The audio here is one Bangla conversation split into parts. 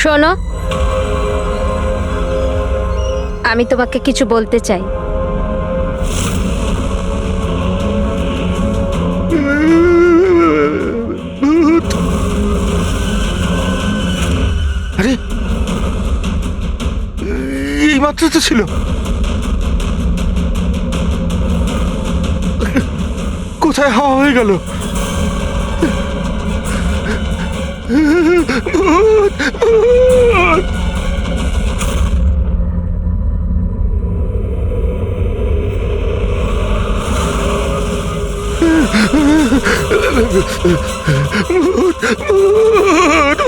শোনো, আমি তোমাকে কিছু বলতে চাই। আরে এই মাত্র তো ছিল। কোথায় হাওয়া হয়ে গেল? ভূত! ভূত!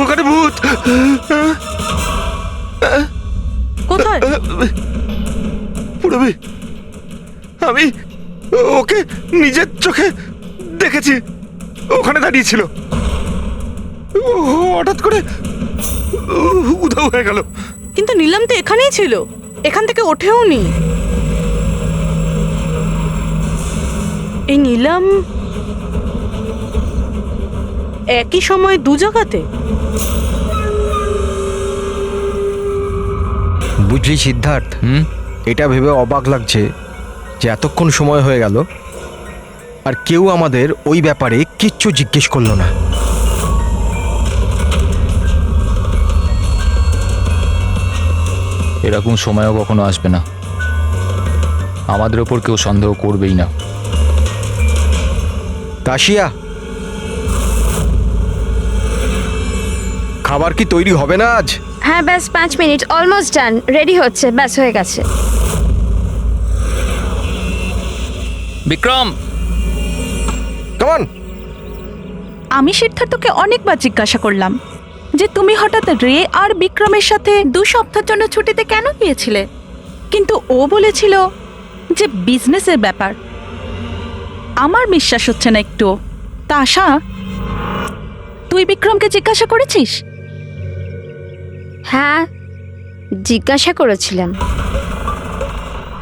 ওখানে ভূত! কোথায়? পুরবি, আমি ওকে নিজের চোখে দেখেছি। ওখানে দাঁড়িয়ে ছিল, হঠাৎ করে উধাও হয়ে গেল। কিন্তু নীলাম তো এখানেই ছিল, এখান থেকে ওঠেও নি। এই নীলাম একই সময় দু জায়গাতে? বুঝলি সিদ্ধার্থ, এটা ভেবে অবাক লাগছে যে এতক্ষণ সময় হয়ে গেল আর কেউ আমাদের ওই ব্যাপারে কিচ্ছু জিজ্ঞেস করলো না। এরকম সময়ও কখনো আসবে না, আমাদের ওপর কেউ সন্দেহ করবেই না। কাশিয়া, খাবার কি তৈরি হবে না আজ? হ্যাঁ, ব্যাস 5 মিনিট, অলমোস্ট ডান, রেডি হচ্ছে, ব্যাস হয়ে গেছে। বিক্রম, কেমন? আমি সিদ্ধার্থকে অনেকবার জিজ্ঞাসা করলাম যে তুমি হঠাৎ রে আর বিক্রমের সাথে 2 সপ্তাহের জন্য ছুটিতে কেন গিয়েছিলে, কিন্তু ও বলেছিল যে বিজনেসের ব্যাপার। আমার বিশ্বাস হচ্ছে না একটু। তা আশা, তুই বিক্রমকে জিজ্ঞাসা করেছিস? হ্যাঁ, জিজ্ঞাসা করেছিলাম,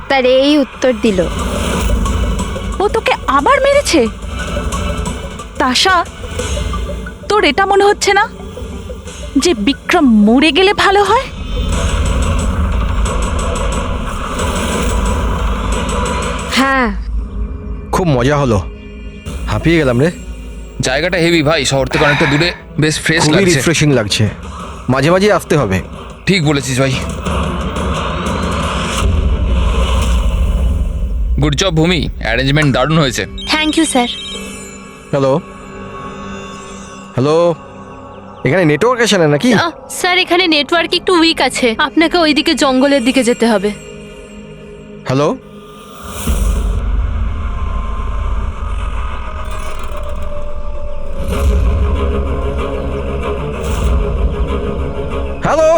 তার এই উত্তর দিল। ও তোকে আবার মেরেছে? তাশা, তোর এটা মনে হচ্ছে না যে বিক্রম মরে গেলে ভালো হয়? হ্যাঁ, খুব মজা হলো, হাঁপিয়ে গেলাম রে। জায়গাটা হেভি ভাই, শহর থেকে অনেকটা দূরে, বেশ ফ্রেশ খুবই লাগছে। রিফ্রেশিং লাগছে, মাঝে মাঝে আসতে হবে। ঠিক বলেছিস ভাই। গুড জব ভূমি, অ্যারেঞ্জমেন্ট দারুণ হয়েছে। Thank you sir. Hello hello, এখানে নেটওয়ার্ক আসে না নাকি? স্যার, এখানে নেটওয়ার্ক একটু উইক আছে, আপনাকে ওইদিকে জঙ্গলের দিকে যেতে হবে। হ্যালো, হ্যালো,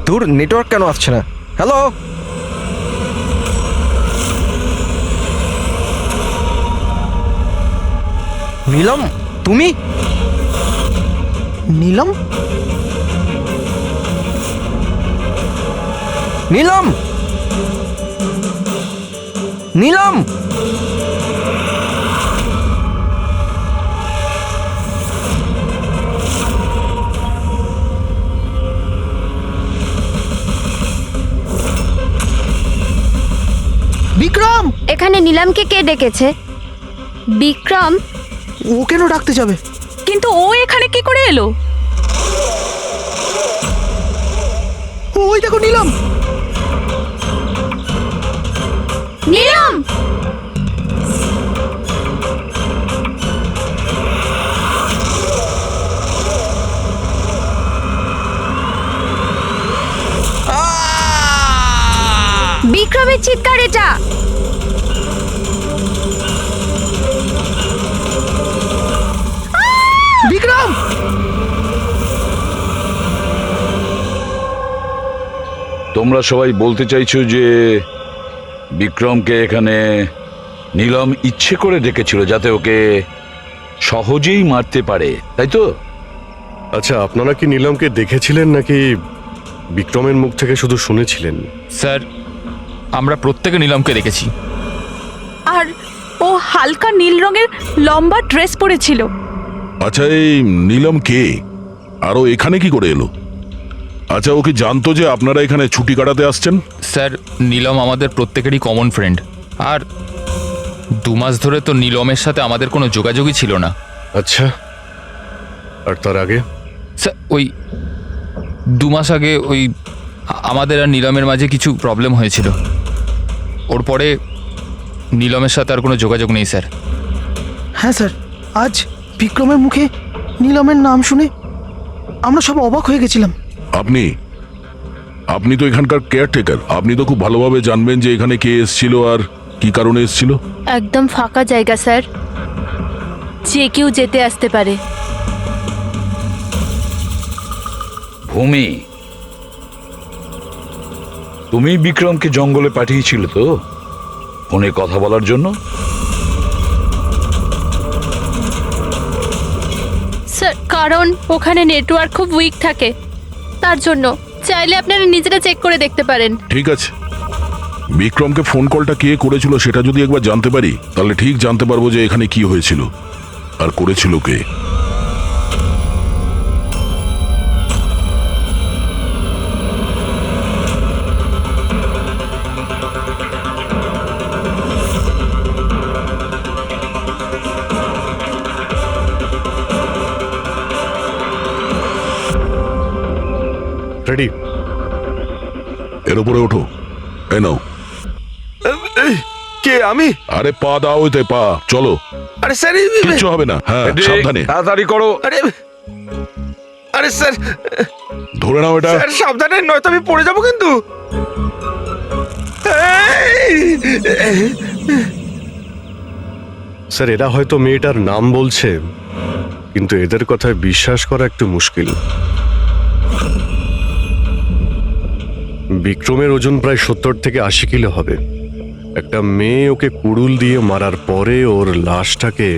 দূর নেটওয়ার্ক কেন আসছে না? হ্যালো, নীলম, তুমি? নীলম, নীলম, নীলম, বিক্রম! এখানে নিলামকে কে ডেকেছে? বিক্রম? ও কেন ডাকতে যাবে? কিন্তু ও এখানে কি করে এলো? ওই দেখো নিলাম! নিলাম! বিক্রমের চিৎকার এটা। বিক্রম! তোমরা সবাই বলতে চাইছো যে বিক্রমকে এখানে নীলম ইচ্ছে করে ডেকেছিল যাতে ওকে সহজেই মারতে পারে, তাই তো? আচ্ছা, আপনারা কি নীলমকে দেখেছিলেন নাকি বিক্রমের মুখ থেকে শুধু শুনেছিলেন? স্যার, আমরা প্রত্যেকে নীলমকে দেখেছি। আর ও হালকা নীল রঙের লম্বা ড্রেস পরেছিল। আচ্ছা, এই নীলম কে আর ও এখানে কি করে এলো? আচ্ছা, ও কি জানতো যে আপনারা এখানে ছুটি কাটাতে আসছেন? স্যার, নীলম আমাদের প্রত্যেকেরই কমন ফ্রেন্ড। আর 2 মাস ধরে তো নীলমের সাথে আমাদের কোনো যোগাযোগই ছিল না। আচ্ছা, আর তার আগে? স্যার, ওই 2 মাস আগে ওই আমাদের আর নীলমের মাঝে কিছু প্রবলেম হয়েছিল। ওর পরে নীলমের সাথে আর কোনো যোগাযোগ নেই স্যার। হ্যাঁ স্যার, আজ বিক্রমের মুখে নীলমের নাম শুনে আমরা সব অবাক হয়ে গেছিলাম। আপনি তো এখানকার কেয়ারটেকার, আপনি তো খুব ভালোভাবে জানবেন যে এখানে কে এসেছিল আর কি কারণে এসেছিল। একদম ফাঁকা জায়গা স্যার, যে কেউ যেতে আসতে পারে। ভূমি, তুমি বিক্রমকে জঙ্গলে পাঠিয়েছিলে তো ফোনে কথা বলার জন্য? স্যার, কারণ ওখানে নেটওয়ার্ক খুব উইক থাকে, তার জন্য। চাইলে আপনারা নিজেরা চেক করে দেখতে পারেন। ঠিক আছে, বিক্রমকে ফোন কলটা কে করেছিল সেটা যদি একবার জানতে পারি তাহলে ঠিক জানতে পারবো যে এখানে কি হয়েছিল আর করেছিল কে। রেডি? এর উপরে ওঠো। এই নাও। এই, কে? আমি? আরে পা দাও, ওইতে পা। চলো। আরে স্যার, কিচ্ছু হবে না। হ্যাঁ, সাবধানে। তাড়াতাড়ি করো। আরে আরে স্যার, ধরে নাও এটা। স্যার সাবধানে, নয়তো আমি পড়ে যাবো কিন্তু। স্যার, এরা হয়তো মেয়েটার নাম বলছে, কিন্তু এদের কথায় বিশ্বাস করা একটু মুশকিল। বিক্রমের ওজন প্রায় 70 থেকে 80 কিলো হবে। একটা মেয়ে ওকে কুড়ুল দিয়ে মারার পরে ওর লাশটাকে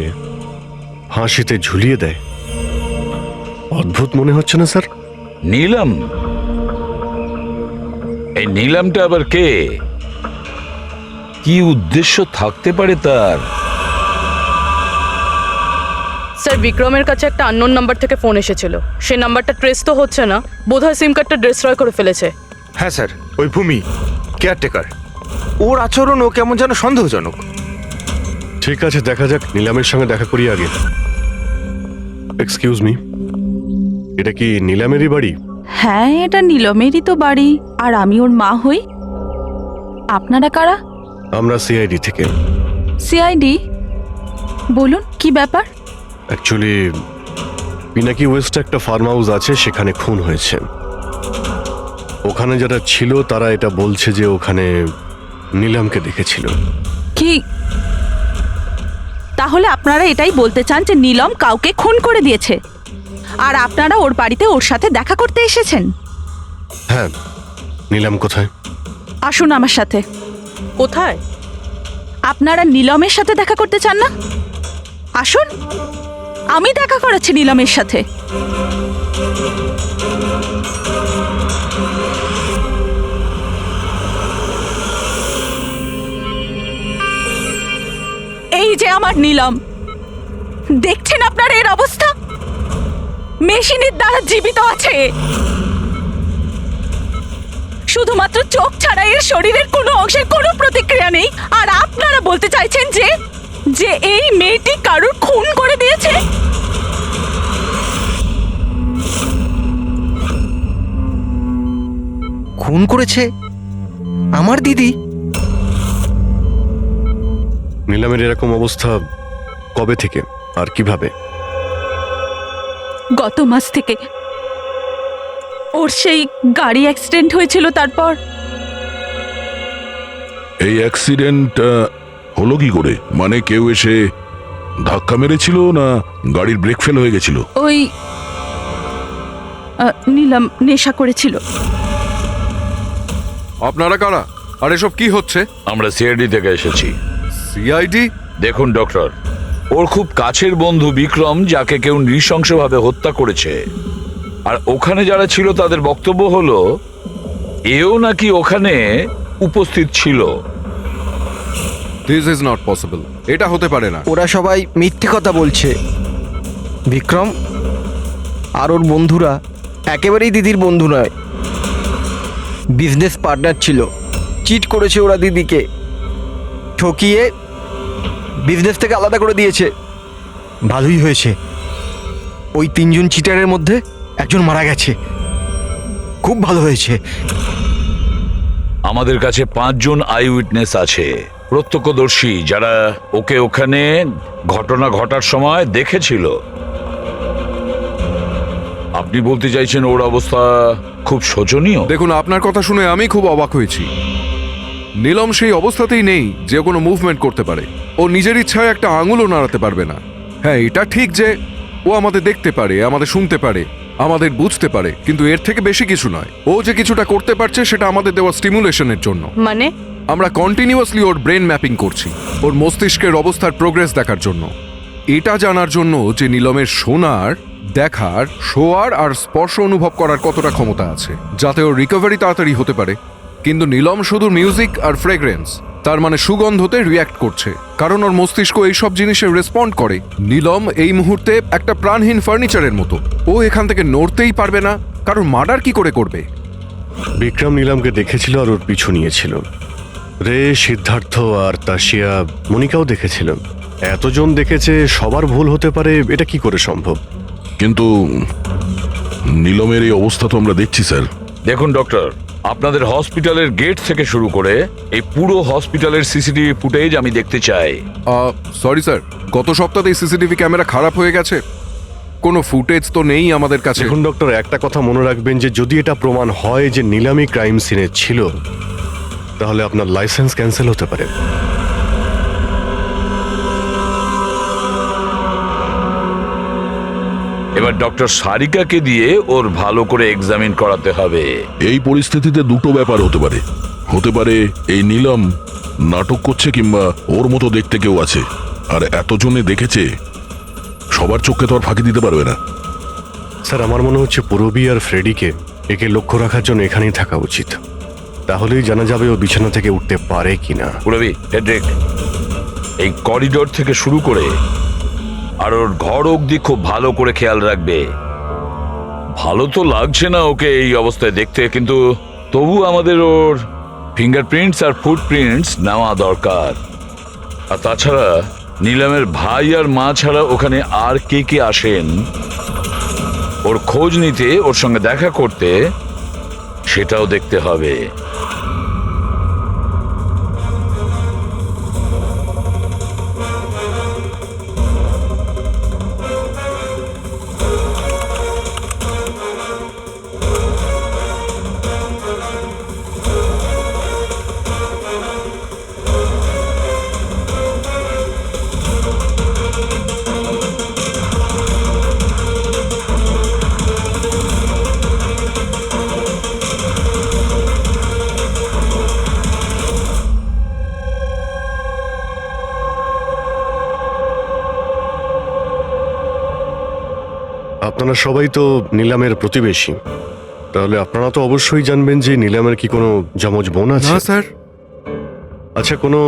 ফাঁসিতে ঝুলিয়ে দেয়। অদ্ভুত মনে হচ্ছে না স্যার? নীলম? এই নীলমটা আবার কে? কি উদ্দেশ্য থাকতে পারে তার? স্যার, বিক্রমের কাছে একটা আননোন নাম্বার থেকে ফোন এসেছিল। সেই নাম্বারটা ট্রেস তো হচ্ছে না, বোধহয় সিম কার্ডটা ডিস্ট্রয় করে ফেলেছে। হ্যাঁ স্যার, ওই ভূমি কেয়ারটেকার, ওর আচরণও কেমন যেন সন্দেহজনক। ঠিক আছে, দেখা যাক। নীলামের সঙ্গে দেখা করি আগে। এক্সকিউজ মি, এটা কি নীলামেরই বাড়ি? হ্যাঁ, এটা নীলমেরই তো বাড়ি, আর আমি ওর মা হই। আপনারা কারা? আমরা সিআইডি থেকে। সিআইডি? বলুন, কি ব্যাপার? অ্যাকচুয়ালি পিনাকি ওয়েস্টে একটা ফার্ম হাউস আছে, সেখানে খুন হয়েছে। ওখানে যারা ছিল তারা এটা বলছে যে ওখানে নীলামকে দেখেছিল। কি? তাহলে আপনারা এটাই বলতে চান যে নীলম কাউকে খুন করে দিয়েছে, আর আপনারা ওর বাড়িতে ওর সাথে দেখা করতে এসেছেন? হ্যাঁ। নীলাম কোথায়? আসুন আমার সাথে। কোথায়? আপনারা নীলমের সাথে দেখা করতে চান না? আসুন, আমি দেখা করাচ্ছি নীলমের সাথে। এই যে আমার নীলম, দেখছেন আপনার এর অবস্থা? মেশিনের দ্বারা জীবিত আছে, শুধুমাত্র চোখ ছাড়া এর শরীরের কোনো অংশের কোনো প্রতিক্রিয়া নেই। আর আপনারা বলতে চাইছেন যে যে এই মেয়েটি কারুর খুন করে দিয়েছে? খুন করেছে আমার দিদি? নীলামের এরকম অবস্থা কবে থেকে আর কিভাবে? গত মাস থেকে। ওর সেই গাড়ি অ্যাক্সিডেন্ট হয়েছিল, তারপর। এই অ্যাক্সিডেন্ট হলো কি করে? মানে কেউ এসে ধাক্কা মেরেছিল না গাড়ির ব্রেক ফেল হয়ে গেছিল? ওই নীলম নেশা করেছিল। আপনারা কারা? আর এসব কি হচ্ছে? আমরা সিআইডি থেকে এসেছি। সিআইডি? দেখুন ডক্টর, ওর খুব কাছের বন্ধু বিক্রম, যাকে কেউ নৃশংসভাবে হত্যা করেছে। আর ওখানে যারা ছিল তাদের বক্তব্য হলো এও নাকি ওখানে উপস্থিত ছিল। দিস ইজ নট পসিবল, এটা হতে পারে না। ওরা সবাই মিথ্যে কথা বলছে। বিক্রম আর ওর বন্ধুরা একেবারেই দিদির বন্ধু নয়, বিজনেস পার্টনার ছিল। চিট করেছে ওরা দিদিকে, ঠকিয়ে বিজনেস থেকে আলাদা করে দিয়েছে। ভালোই হয়েছে, ওই 3 জন চিটারের মধ্যে একজন মারা গেছে। খুব ভালো হয়েছে। আমাদের কাছে 5 জন আই উইটনেস আছে, প্রত্যক্ষদর্শী, যারা ওকে ওখানে ঘটনা ঘটার সময় দেখেছিল। আপনি বলতে চাইছেন ওর অবস্থা খুব শোচনীয়? দেখুন, আপনার কথা শুনে আমি খুব অবাক হয়েছি। নীলম সেই অবস্থাতেই নেই যে কোনো মুভমেন্ট করতে পারে। ও নিজের ইচ্ছায় একটা আঙুলও নাড়াতে পারবে না। হ্যাঁ, এটা ঠিক যে ও আমাদের দেখতে পারে, আমাদের শুনতে পারে, আমাদের বুঝতে পারে, কিন্তু এর থেকে বেশি কিছু নয়। ও যে কিছুটা করতে পারছে সেটা আমাদের দেওয়া স্টিমুলেশনের জন্য। মানে? আমরা কন্টিনিউয়াসলি ওর ব্রেন ম্যাপিং করছি, ওর মস্তিষ্কের অবস্থার প্রোগ্রেস দেখার জন্য। এটা জানার জন্য যে নীলমের শোনার, দেখার, শোয়ার আর স্পর্শ অনুভব করার কতটা ক্ষমতা আছে, যাতে ওর রিকভারি তাড়াতাড়ি হতে পারে। কিন্তু নীলম শুধু মিউজিক আর ফ্রেগ্রেন্স, তার মানে সুগন্ধতে রিয়্যাক্ট করছে, কারণ ওর মস্তিষ্ক এইসব জিনিসে রেসপন্ড করে। নীলম এই মুহূর্তে একটা প্রাণহীন ফার্নিচারের মতো। ও এখান থেকে নড়তেই পারবে না, কারণ মার্ডার কি করে করবে? বিক্রম নীলামকে দেখেছিল আর ওর পিছু নিয়েছিল। রে, সিদ্ধার্থ আর তাশিয়া, মনিকাও দেখেছিল। এতজন দেখেছে, সবার ভুল হতে পারে, এটা কি করে সম্ভব? কিন্তু নীলমের এই অবস্থা তো আমরা দেখছি স্যার। দেখুন ডক্টর, আপনাদের হসপিটালের গেট থেকে শুরু করে এই পুরো হসপিটালের সিসিটিভি ফুটেজ আমি দেখতে চাই। সরি স্যার, গত সপ্তাহে সিসিটিভি ক্যামেরা খারাপ হয়ে গেছে, কোনো ফুটেজ তো নেই আমাদের কাছে। দেখুন ডক্টর, একটা কথা মনে রাখবেন যে যদি এটা প্রমাণ হয় যে নীলামি ক্রাইম সিনে ছিল, তাহলে আপনার লাইসেন্স ক্যান্সেল হতে পারে। এবার ডক্টর সারিকাকে দিয়ে ওর ভালো করে এক্সামিন করাতে হবে। এই পরিস্থিতিতে দুটো ব্যাপার হতে পারে। হতে পারে এই নীলম নাটক করছে, কিংবা ওর মতো দেখতে কেউ আছে, আর এতজনে দেখেছে, সবার চোখে তো আর ফাঁকি দিতে পারবে না। স্যার, আমার মনে হচ্ছে পুরবী আর ফ্রেডিকে একে লক্ষ্য রাখার জন্য এখানেই থাকা উচিত। তাহলেই জানা যাবে ও বিছানা থেকে উঠতে পারে কিনা। পুরবী, হেড্রিক, এই করিডোর থেকে শুরু করে আর ওর ঘর অবধি খুব ভালো করে খেয়াল রাখবে। ভালো তো লাগছে না ওকে এই অবস্থায় দেখতে, কিন্তু তবু আমাদের ওর ফিঙ্গারপ্রিন্টস আর ফুটপ্রিন্টস নেওয়া দরকার। আর তাছাড়া নীলামের ভাই আর মা ছাড়া ওখানে আর কে কে আসেন ওর খোঁজ নিতে, ওর সঙ্গে দেখা করতে, সেটাও দেখতে হবে। আপনারা সবাই তো নীলামের প্রতিবেশী, তাহলে আপনারা তো অবশ্যই জানবেন যে নীলামের কি কোনো যমজ বোন আছে? না স্যার। আচ্ছা, কোনো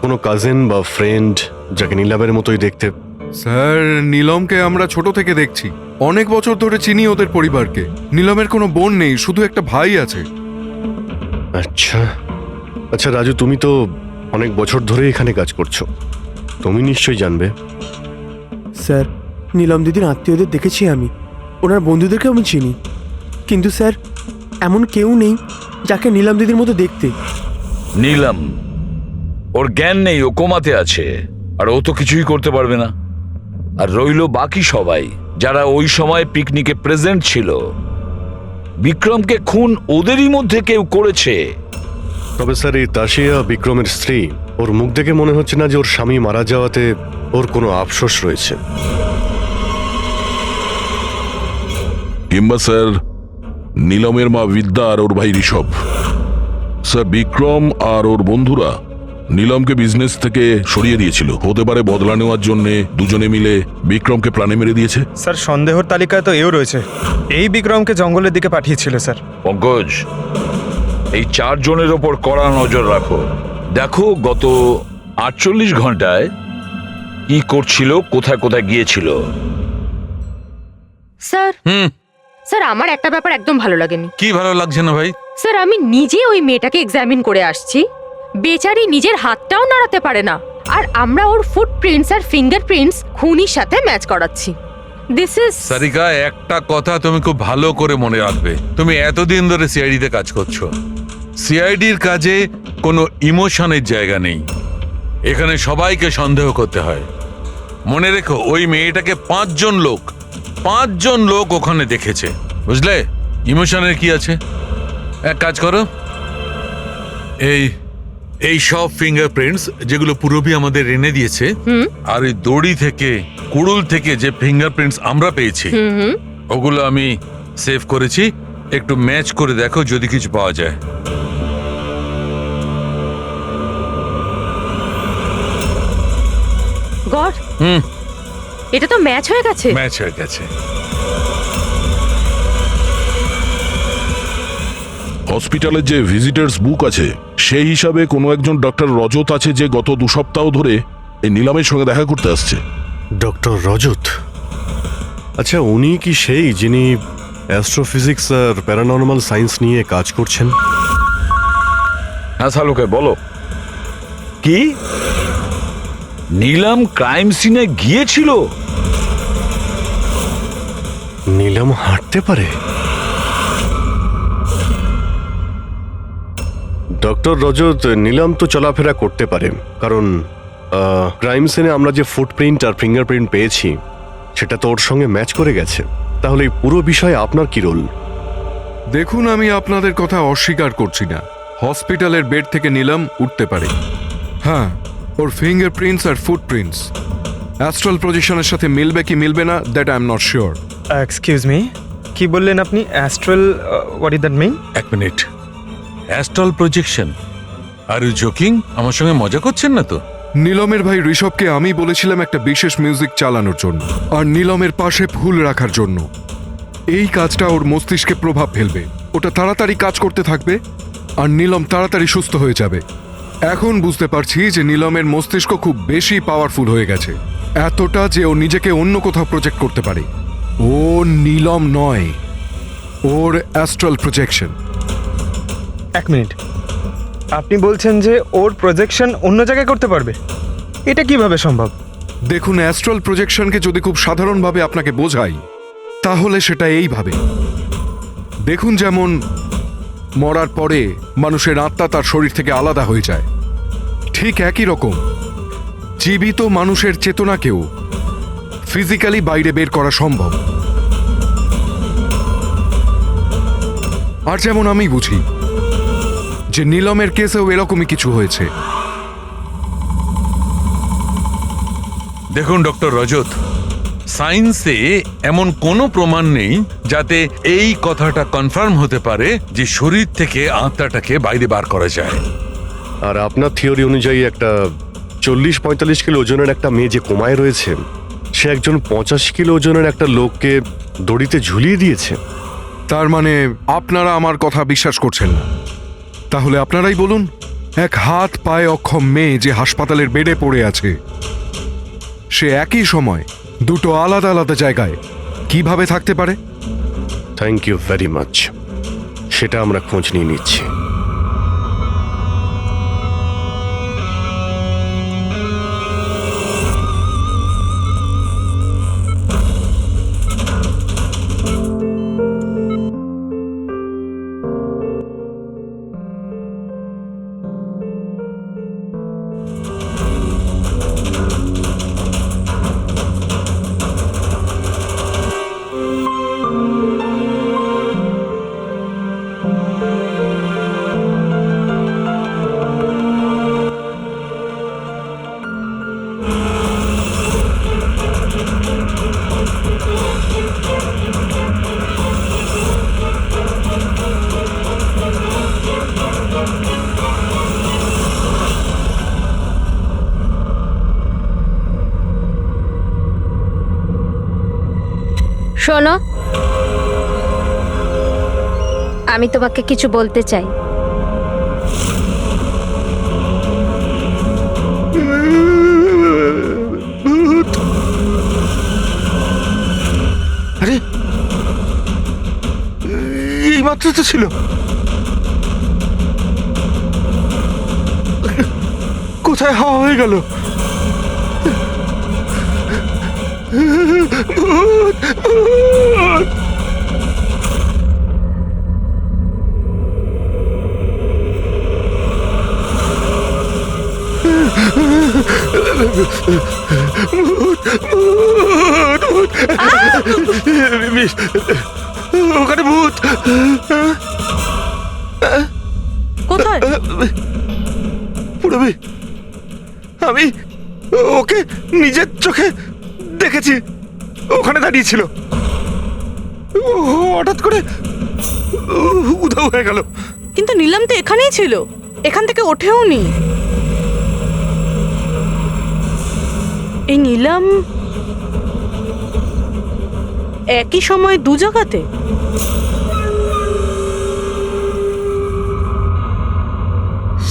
কোনো কাজিন বা ফ্রেন্ড যাকে নীলামের মতোই দেখতে? স্যার, নীলমকে আমরা ছোট থেকে দেখছি, অনেক বছর ধরে চিনি ওদের পরিবারকে। নীলমের কোনো বোন নেই, শুধু একটা ভাই আছে। আচ্ছা আচ্ছা রাজু, তুমি তো অনেক বছর ধরে এখানে কাজ করছো, তুমি নিশ্চয়ই জানবে। স্যার, নীলম দিদির আত্মীয়দের দেখেছি আমি, ওনার বন্ধুদেরকে আমি চিনি, কিন্তু স্যার এমন কেউ নেই যাকে নীলম দিদির মতো দেখতে। নীলম, ওর জ্ঞান নেই, ও কোমাতে আছে, আর ও তো কিছুই করতে পারবে না। আর রইল বাকি সবাই যারা ওই সময় পিকনিকে প্রেজেন্ট ছিল। বিক্রমকে খুন ওদেরই মধ্যে কেউ করেছে। তবে স্যার, এই তাশিয়া বিক্রমের স্ত্রী, ওর মুখ দেখে মনে হচ্ছে না যে ওর স্বামী মারা যাওয়াতে ওর কোনো আফসোস রয়েছে। কিংবা স্যার নীলমের মা বিদ্যা আর ওর ভাই ঋষভ। স্যার, বিক্রম আর ওর বন্ধুরা নীলমকে বিজনেস থেকে সরিয়ে দিয়েছিল। হতে পারে বদলা নেওয়ার জন্য দুজনে মিলে বিক্রমকে প্রাণে মেরে দিয়েছে। স্যার, সন্দেহর তালিকায় তো এও রয়েছে, এই বিক্রমকে জঙ্গলের দিকে পাঠিয়েছিল স্যার। পঙ্কজ, এই 4 জনের ওপর কড়া নজর রাখো। দেখো গত 48 ঘন্টায় কি করছিল, কোথায় কোথায় গিয়েছিল? স্যার হুম স্যার আমার একটা ব্যাপার একদম ভালো লাগেনি। কি ভালো লাগছে না ভাই? স্যার আমি নিজে ওই মেয়েটাকে এক্সামিন করে আসছি, বেচারি নিজের হাতটাও নাড়াতে পারে না, আর আমরা ওর ফুটপ্রিন্টস আর ফিঙ্গারপ্রিন্টস খুনির সাথে ম্যাচ করাচ্ছি। দিস ইজ সারিকা, একটা কথা তুমি খুব ভালো করে মনে রাখবে, তুমি এতদিন ধরে সিআইডিতে কাজ করছো। সিআইডির কাজে কোনো ইমোশনের জায়গা নেই, এখানে সবাইকে সন্দেহ করতে হয়। মনে রেখো, ওই মেয়েটাকে 5 জন লোক ওখানে দেখেছে, বুঝলে? ইমোশনের কি আছে? এক কাজ করো, এই সব ফিঙ্গারপ্রিন্টস যেগুলো পুরবি আমাদের এনে দিয়েছে, আর ওই দড়ি থেকে, কুড়ুল থেকে যে ফিঙ্গারপ্রিন্টস আমরা পেয়েছি, ওগুলো আমি সেভ করেছি। একটু ম্যাচ করে দেখো যদি কিছু পাওয়া যায়। গড, এটা তো ম্যাচ হয়ে গেছে। ম্যাচ হয়ে গেছে। হসপিটালের যে ভিজিটার্স বুক আছে সেই হিসাবে কোনো একজন ডক্টর রজত আছে যে গত 2 সপ্তাহ ধরে এই নিলামের সঙ্গে দেখা করতে আসছে। ডক্টর রজত? আচ্ছা, উনি কি সেই যিনি অ্যাস্ট্রোফিজিক্স আর প্যারানর্মাল সায়েন্স নিয়ে কাজ করছেন? হ্যাঁ শালুকে, বলো। কি নিলাম ক্রাইম সিনে গিয়েছিল? নিলাম হাঁটতে পারে? ডক্টর রজত, নিলাম তো চলাফেরা করতে পারে, কারণ ক্রাইম সিনে আমরা যে ফুটপ্রিন্ট আর ফিঙ্গারপ্রিন্ট পেয়েছি সেটা তো ওর সঙ্গে ম্যাচ করে গেছে। তাহলে এই পুরো বিষয়ে আপনার কি রোল? দেখুন, আমি আপনাদের কথা অস্বীকার করছি না, হসপিটালের বেড থেকে নিলাম উঠতে পারে। হ্যাঁ, ওর ফিঙ্গারপ্রিন্টস আর ফুটপ্রিন্টস অ্যাস্ট্রাল পজিশনের সাথে মিলবে কি মিলবে না, that I am not sure. Excuse me, কি বললেন আপনি? Astral, what is that mean? এক minute, astral projection? Are you joking? আমার সঙ্গে মজা করছেন না তো? নীলমের ভাই ঋষভকে আমি বলেছিলাম একটা বিশেষ মিউজিক চালানোর জন্য আর নীলমের পাশে ফুল রাখার জন্য। এই কাজটা ওর মস্তিষ্কে প্রভাব ফেলবে, ওটা তাড়াতাড়ি কাজ করতে থাকবে আর নীলম তাড়াতাড়ি সুস্থ হয়ে যাবে। এখন বুঝতে পারছি যে নীলমের মস্তিষ্ক খুব বেশি পাওয়ারফুল হয়ে গেছে, এতটা যে ও নিজেকে অন্য কোথাও প্রজেক্ট করতে পারে। ও নীলম নয়, ওর অ্যাস্ট্রাল প্রজেকশন। এক মিনিট, আপনি বলছেন যে ওর প্রজেকশন অন্য জায়গায় করতে পারবে? এটা কিভাবে সম্ভব? দেখুন, অ্যাস্ট্রাল প্রজেকশনকে যদি খুব সাধারণভাবে আপনাকে বোঝাই তাহলে সেটা এইভাবে দেখুন, যেমন মরার পরে মানুষের আত্মা তার শরীর থেকে আলাদা হয়ে যায়, ঠিক একই রকম জীবিত মানুষের চেতনাকেও ফিজিক্যালি বাইরে বের করা সম্ভব। আর যেমন আমি বুঝি যে নীলমের কেসেও এরকমই কিছু হয়েছে। দেখুন ডক্টর রজত, সায়েন্সে এমন কোনো প্রমাণ নেই যাতে এই কথাটা কনফার্ম হতে পারে যে শরীর থেকে আত্মাটাকে বাইরে বার করা যায়। আর আপনার থিওরি অনুযায়ী একটা 40-45 কিলো ওজনের একটা মেয়ে যে কোমায় রয়েছে, সে একজন 85 কিলো ওজনের একটা লোককে দড়িতে ঝুলিয়ে দিয়েছে। তার মানে আপনারা আমার কথা বিশ্বাস করছেন না? তাহলে আপনারাই বলুন, এক হাত পায়ে অক্ষম মেয়ে যে হাসপাতালের বেডে পড়ে আছে, সে একই সময় দুটো আলাদা আলাদা জায়গায় কিভাবে থাকতে পারে? থ্যাংক ইউ ভেরি মাচ, সেটা আমরা খোঁজ নিয়ে নিচ্ছি। শোনো, আমি তোমাকে কিছু বলতে চাই। এইমাত্র তো ছিল। কোথায় হাওয়া হয়ে গেল? ভূত! ভূত! ওখানে ভূত! কোথায়? পুরবি, আমি ওকে নিজের চোখে দেখেছি। ওখানে দাঁড়িয়ে ছিল, হঠাৎ করে উধাও হয়ে গেল। কিন্তু নীলাম তো এখানেই ছিল, এখান থেকে ওঠেও নি। এই নীলাম একই সময় দু জায়গাতে?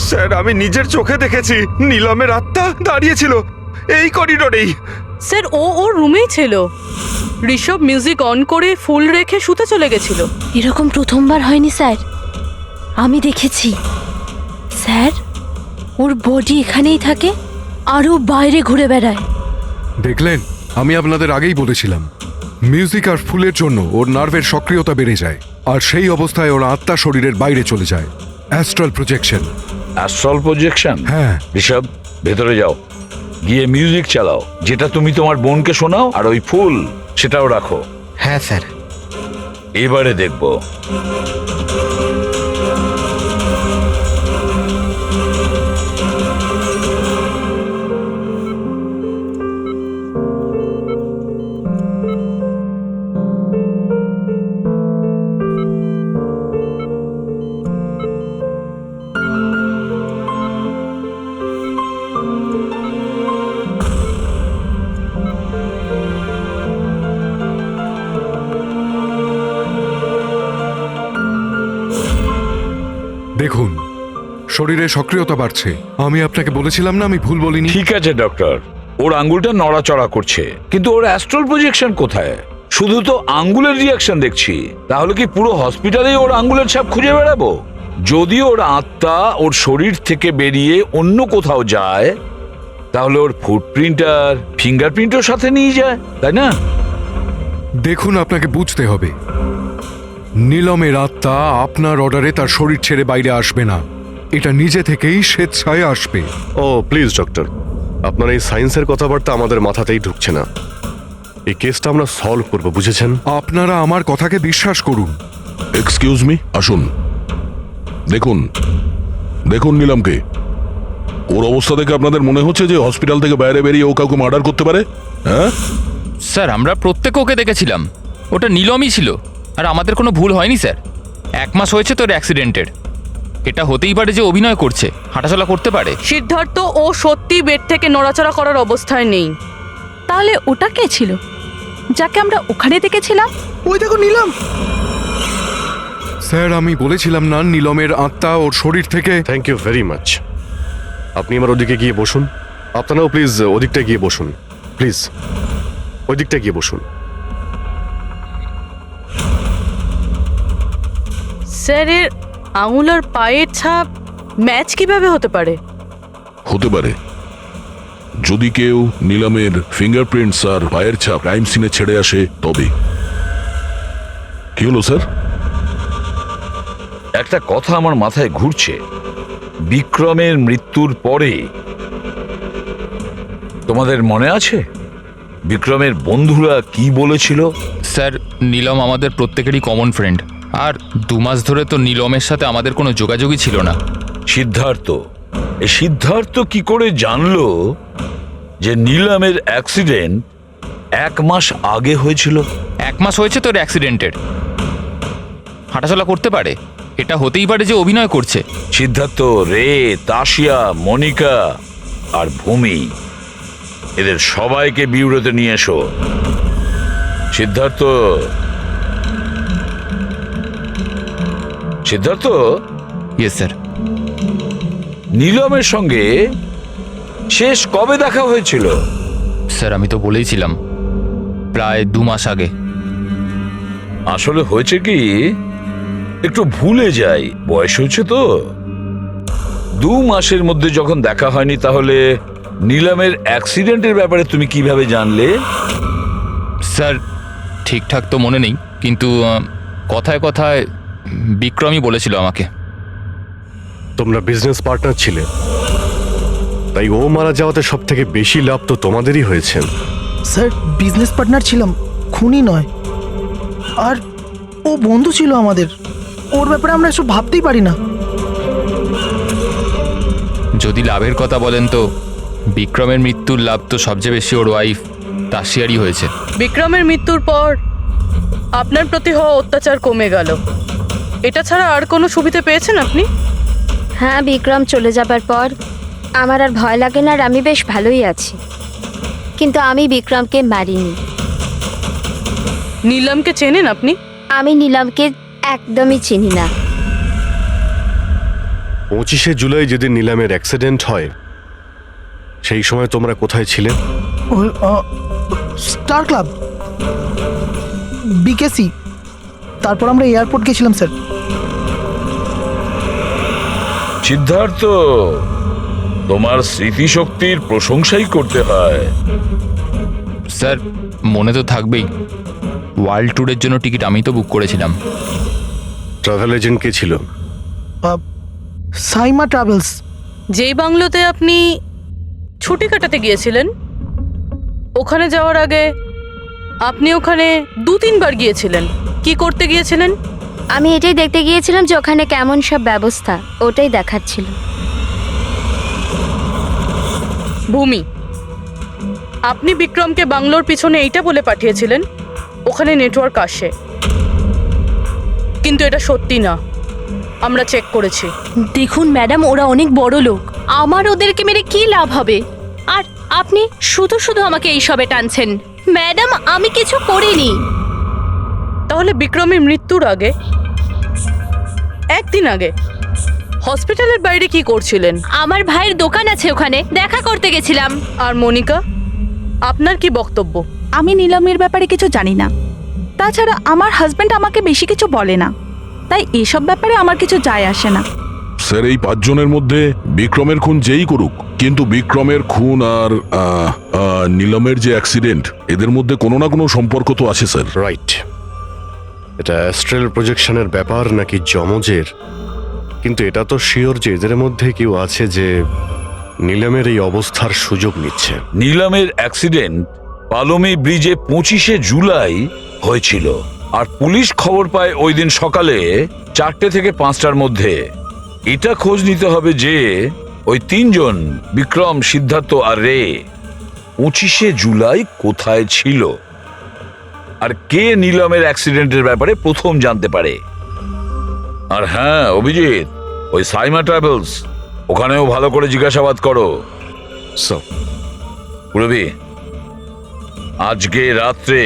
স্যার, আমি নিজের চোখে দেখেছি নীলমের আত্মা দাঁড়িয়েছিল এই করিডোরেই। স্যার, ওর রুমেই ছিল। ঋষভ মিউজিক অন করে ফুল রেখে শুতে চলে গেছিল। এরকম প্রথমবার হয়নি স্যার, আমি দেখেছি। স্যার, ওর বডি এখানেই থাকে আর ও বাইরে ঘুরে বেড়ায়। দেখলেন, আমি আপনাদের আগেই বলেছিলাম মিউজিক আর ফুলের জন্য ওর নার্ভের সক্রিয়তা বেড়ে যায়, আর সেই অবস্থায় ওর আত্মা শরীরের বাইরে চলে যায়। Astral projection. Astral projection? হ্যাঁ। ঋষভ, ভেতরে যাও, গিয়ে মিউজিক চালাও, যেটা তুমি তোমার বোনকে শোনাও, আর ওই ফুল সেটাও রাখো। হ্যাঁ স্যার। এবারে দেখবো। দেখুন, শরীরে সক্রিয়তা বাড়ছে। আমি আপনাকে বলেছিলাম না, আমি ভুল বলিনি। ঠিক আছে ডক্টর, ওর আঙ্গুলটা নড়াচড়া করছে, কিন্তু ওর অ্যাস্ট্রাল প্রজেকশন কোথায়? শুধু তো আঙ্গুলের রিয়াকশন দেখছি। তাহলে কি পুরো হসপিটালে ওর আঙ্গুলের ছাপ খুঁজে বেড়াবো? যদি ওর আত্মা ওর শরীর থেকে বেরিয়ে অন্য কোথাও যায়, তাহলে ওর ফুটপ্রিন্ট আর ফিঙ্গারপ্রিন্টও সাথে নিয়ে যায়, তাই না? দেখুন, আপনাকে বুঝতে হবে, নীলমের আত্মা আপনার অর্ডারে তার শরীর ছেড়ে বাইরে আসবে না। এটা নিজে থেকেই স্বেচ্ছায় আসবে। ও প্লিজ ডক্টর, আপনার এই সায়েন্সের কথাবার্তা আমাদের মাথাতেই ঢুকছে না। এই কেসটা আমরা সলভ করব, বুঝেছেন? আপনারা আমার কথাকে বিশ্বাস করুন। এক্সকিউজ মি, আসুন। দেখুন দেখুন নীলমকে। ওর অবস্থা দেখে আপনাদের মনে হচ্ছে যে হসপিটাল থেকে বাইরে বেরিয়ে ও কাউকে মার্ডার করতে পারে? হ্যাঁ স্যার, আমরা প্রত্যেকে ওকে দেখেছিলাম। ওটা নীলমই ছিল, আর আমাদের কোনো ভুল হয়নি স্যার। 1 মাস হয়েছে তোর অ্যাক্সিডেন্টের। এটা হতেই পারে যে অভিনয় করছে, হাঁটাচলা করতে পারে। সিদ্ধার্থ, ও সত্যি বেড থেকে নড়াচড়া করার অবস্থায় নেই। তাহলে ওটা কে ছিল যাকে আমরা ওখানে দেখেছিলাম? ওই দেখো নীলম। স্যার, আমি বলেছিলাম না নীলমের আত্মা ওর শরীর থেকে। Thank you very much. আপনি আমার ওদিকে গিয়ে বসুন। আপনারাও প্লিজ ওদিকটা গিয়ে বসুন, প্লিজ ওই দিকটা গিয়ে বসুন। স্যার, এর আঙুল আর পায়ের ছাপ ম্যাচ কিভাবে হতে পারে? হতে পারে যদি কেউ নীলমের ফিঙ্গারপ্রিন্টস আর পায়ের ছাপ ক্রাইম সিনে ছেড়ে আসে তবে। কি হলো স্যার? একটা কথা আমার মাথায় ঘুরছে। বিক্রমের মৃত্যুর পরে তোমাদের মনে আছে বিক্রমের বন্ধুরা কি বলেছিল? স্যার, নীলম আমাদের প্রত্যেকেরই কমন ফ্রেন্ড, আর 2 মাস ধরে তো নীলমের সাথে আমাদের কোনো যোগাযোগই ছিল না। সিদ্ধার্থ, এই সিদ্ধার্থ কি করে জানলো যে নীলমের অ্যাক্সিডেন্ট 1 মাস আগে হয়েছিল? 1 মাস হয়েছে তোর অ্যাক্সিডেন্টের, হাঁটাচলা করতে পারে। এটা হতেই পারে যে অভিনয় করছে। সিদ্ধার্থ, রে, তাশিয়া, মনিকা আর ভূমি, এদের সবাইকে বিউরোতে নিয়ে এসো। সিদ্ধার্থ, সিদ্ধার্থ। Yes sir. নীলমের সঙ্গে শেষ কবে দেখা হয়েছিল? স্যার, আমি তো বলেইছিলাম, প্রায় 2 মাস আগে। আসলে হয়েছে কি, একটু ভুলে যাই, বয়স হয়েছে তো। 2 মাসের মধ্যে যখন দেখা হয়নি, তাহলে নিলামের অ্যাক্সিডেন্টের ব্যাপারে তুমি কিভাবে জানলে? স্যার ঠিকঠাক তো মনে নেই, কিন্তু কথায় কথায় বিক্রমই বলেছিল আমাকে। তোমরা বিজনেস পার্টনার ছিলে, তাই ও মারা যাওয়াতে সব থেকে বেশি লাভ তো তোমাদেরই হয়েছে। স্যার বিজনেস পার্টনার ছিলাম, খুনি নয়। আর ও বন্ধু ছিল আমাদের, ওর ব্যাপারে আমরা এসব ভাবতেই পারি না। যদি লাভের কথা বলেন তো বিক্রমের মৃত্যুর লাভ তো সবচেয়ে বেশি ওর ওয়াইফ তাসিয়ারই হয়েছে। বিক্রমের মৃত্যুর পর আপনার প্রতি হওয়া অত্যাচার কমে গেল, এটা ছাড়া আর কোনো সুবিধা পেয়েছেন আপনি? হ্যাঁ, বিক্রম চলে যাবার পর আমার আর ভয় লাগে না, আর আমি বেশ ভালোই আছি। কিন্তু আমি বিক্রমকে মারিনি। নীলমকে চেনেন আপনি? আমি নীলমকে একদমই চিনি না। 25শে জুলাই যেদিন নিলামের অ্যাক্সিডেন্ট হয়, সেই সময় তোমরা কোথায় ছিলে? স্টার ক্লাব, বিকেসি, তারপর আমরা এয়ারপোর্ট গেছিলাম স্যার। সিদ্ধার্থ, তোমার স্মৃতিশক্তির প্রশংসাই করতে হয়। স্যার মনে তো থাকবেই, ওয়ার্ল্ড ট্যুরের জন্য টিকিট আমি তো বুক করেছিলাম। ট্রাভেল এজেন্ট কে ছিল? সাইমা ট্রাভেলস। যেই বাংলোতে আপনি ছুটি কাটাতে গিয়েছিলেন, ওখানে যাওয়ার আগে আপনি ওখানে 2-3 বার গিয়েছিলেন। কি করতে গিয়েছিলেন? আমি এটাই দেখতে গিয়েছিলাম যে ওখানে কেমন সব ব্যবস্থা, ওটাই দেখাচ্ছিল। ভূমি, আপনি বিক্রমকে বাংলোর পিছনে এইটা বলে পাঠিয়েছিলেন ওখানে নেটওয়ার্ক আসে, কিন্তু এটা সত্যি না, আমরা চেক করেছি। দেখুন ম্যাডাম, ওরা অনেক বড় লোক, আমার ওদেরকে মেরে কি লাভ হবে? আর আপনি শুধু শুধু আমাকে এইসবে টানছেন। ম্যাডাম আমি কিছু করিনি। তাহলে বিক্রমের মৃত্যুর আগে, একদিন আগে হসপিটালের বাইরে কি করছিলেন? আমার ভাইয়ের দোকান আছে, ওখানে দেখা করতে গেছিলাম। আর মনিকা, আপনার কি বক্তব্য? আমি নিলামের ব্যাপারে কিছু জানি না, তাছাড়া আমার হাজব্যান্ড আমাকে বেশি কিছু বলে না, তাই এসব ব্যাপারে আমার কিছু যায় আসে না। স্যার এই 5 জনের মধ্যে বিক্রমের খুন যেই করুক, কিন্তু বিক্রমের খুন আর নিলামের যে অ্যাক্সিডেন্ট, এদের মধ্যে কোনো না কোনো সম্পর্ক তো আছে স্যার। রাইট, এটা অ্যাস্ট্রাল প্রজেকশনের ব্যাপার নাকি যমজের, কিন্তু এটা তো শিওর যে এদের মধ্যে কেউ আছে যে নিলামের এই অবস্থার সুযোগ নিচ্ছে। নিলামের অ্যাক্সিডেন্ট পালোমি ব্রিজে 25শে জুলাই হয়েছিল, আর পুলিশ খবর পায় ওই দিন সকালে 4টে থেকে 5টার মধ্যে। এটা খোঁজ নিতে হবে যে ওই 3 জন, বিক্রম, সিদ্ধার্থ আর রে, 25শে জুলাই কোথায় ছিল, আর কে নিলামের অ্যাক্সিডেন্টের ব্যাপারে প্রথম জানতে পারে। আর হ্যাঁ অভিজিৎ, ওই সাইমা ট্রাভেলস, ওখানেও ভালো করে জিজ্ঞাসাবাদ করো। পুরবি, আজকে রাত্রে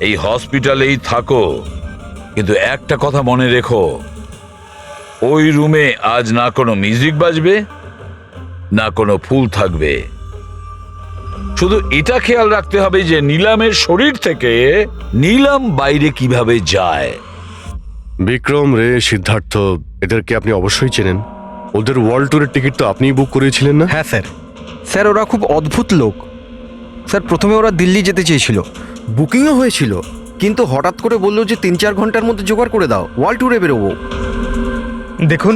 এই হসপিটালেই থাকো, কিন্তু একটা কথা মনে রেখো, ওই রুমে আজ না কোনো মিউজিক বাজবে, না কোনো ফুল থাকবে। শুধু এটা খেয়াল রাখতে হবে যে নিলামের শরীর থেকে নিলাম বাইরে কিভাবে যায়। বিক্রম, রে, সিদ্ধার্থ, এদেরকে আপনি অবশ্যই চেনেন। ওদের ওয়ার্ল্ড ট্যুরের টিকিট তো আপনিই বুক করিয়েছিলেন না? হ্যাঁ স্যার। স্যার ওরা খুব অদ্ভুত লোক। স্যার প্রথমে ওরা দিল্লি যেতে চেয়েছিল, বুকিংও হয়েছিল, কিন্তু হঠাৎ করে বললো যে 3-4 ঘন্টার মধ্যে জোগাড় করে দাও, ওয়ার্ল্ড ট্যুরে বেরোবো। দেখুন,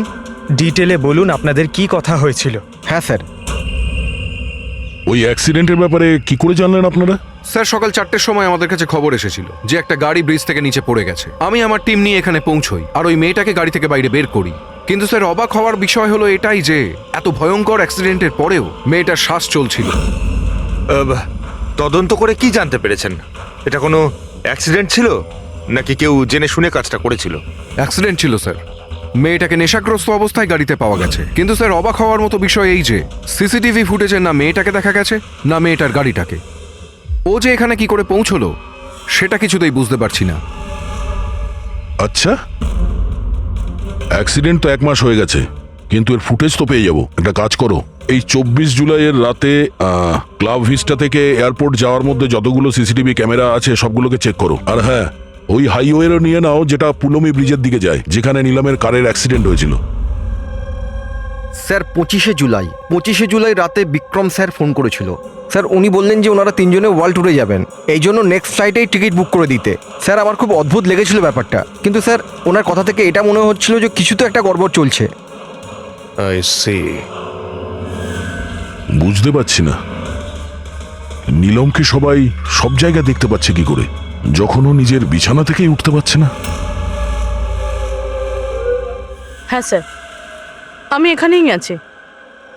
ডিটেলে বলুন আপনাদের কি কথা হয়েছিল। হ্যাঁ স্যার। ওই অ্যাক্সিডেন্টের ব্যাপারে কি করে জানলেন আপনারা? স্যার সকাল 4টের সময় আমাদের কাছে খবর এসেছিল যে একটা গাড়ি ব্রিজ থেকে নিচে পড়ে গেছে। আমি আমার টিম নিয়ে এখানে পৌঁছই আর ওই মেয়েটাকে গাড়ি থেকে বাইরে বের করি। কিন্তু স্যার অবাক হওয়ার বিষয় হলো এটাই যে এত ভয়ঙ্কর অ্যাক্সিডেন্টের পরেও মেয়েটার শ্বাস চলছিল। তদন্ত করে কি জানতে পেরেছেন? এটা কোনো অ্যাক্সিডেন্ট ছিল নাকি কেউ জেনে শুনে কাজটা করেছিল? অ্যাক্সিডেন্ট ছিল স্যার। মেয়েটাকে নেশাগ্রস্ত অবস্থায় গাড়িতে পাওয়া গেছে, কিন্তু স্যার অবাক হওয়ার মতো বিষয় এই যে সিসিটিভি ফুটেজে না মেয়েটাকে দেখা গেছে না মেয়েটার গাড়িটাকে। ও যে এখানে কি করে পৌঁছলো সেটা কিছুতেই বুঝতে পারছি না। আচ্ছা, অ্যাক্সিডেন্ট তো 1 মাস হয়ে গেছে, কিন্তু এর ফুটেজ তো পেয়ে যাবো। একটা কাজ করো, এই 24 জুলাইয়ের রাতে ক্লাব ভিস্টা থেকে এয়ারপোর্ট যাওয়ার মধ্যে যতগুলো সিসিটিভি ক্যামেরা আছে সবগুলোকে চেক করো। আর হ্যাঁ, ওই হাইওয়েরও নিয়ে নাও যেটা পুলমি ব্রিজের দিকে যায়, যেখানে নিলামের কারের অ্যাক্সিডেন্ট হয়েছিল। স্যার 25শে জুলাই রাতে বিক্রম স্যার ফোন করেছিল। স্যার উনি বললেন যে ওনারা 3 জনে ওয়ার্ল্ড ট্যুরে যাবেন, এই জন্য নেক্সট ফ্লাইটেই টিকিট বুক করে দিতে। স্যার আমার খুব অদ্ভুত লেগেছিল ব্যাপারটা, কিন্তু স্যার ওনার কথা থেকে এটা মনে হচ্ছিল যে কিছু তো একটা গড়বড় চলছে। I see. বুঝতে পারছি না নীলমকে সবাই সব জায়গায় দেখতে পাচ্ছে কি করে, যখন ও নিজের বিছানা থেকেই উঠতে পারছে না। হ্যাঁ স্যার, আমি এখানেই আছি,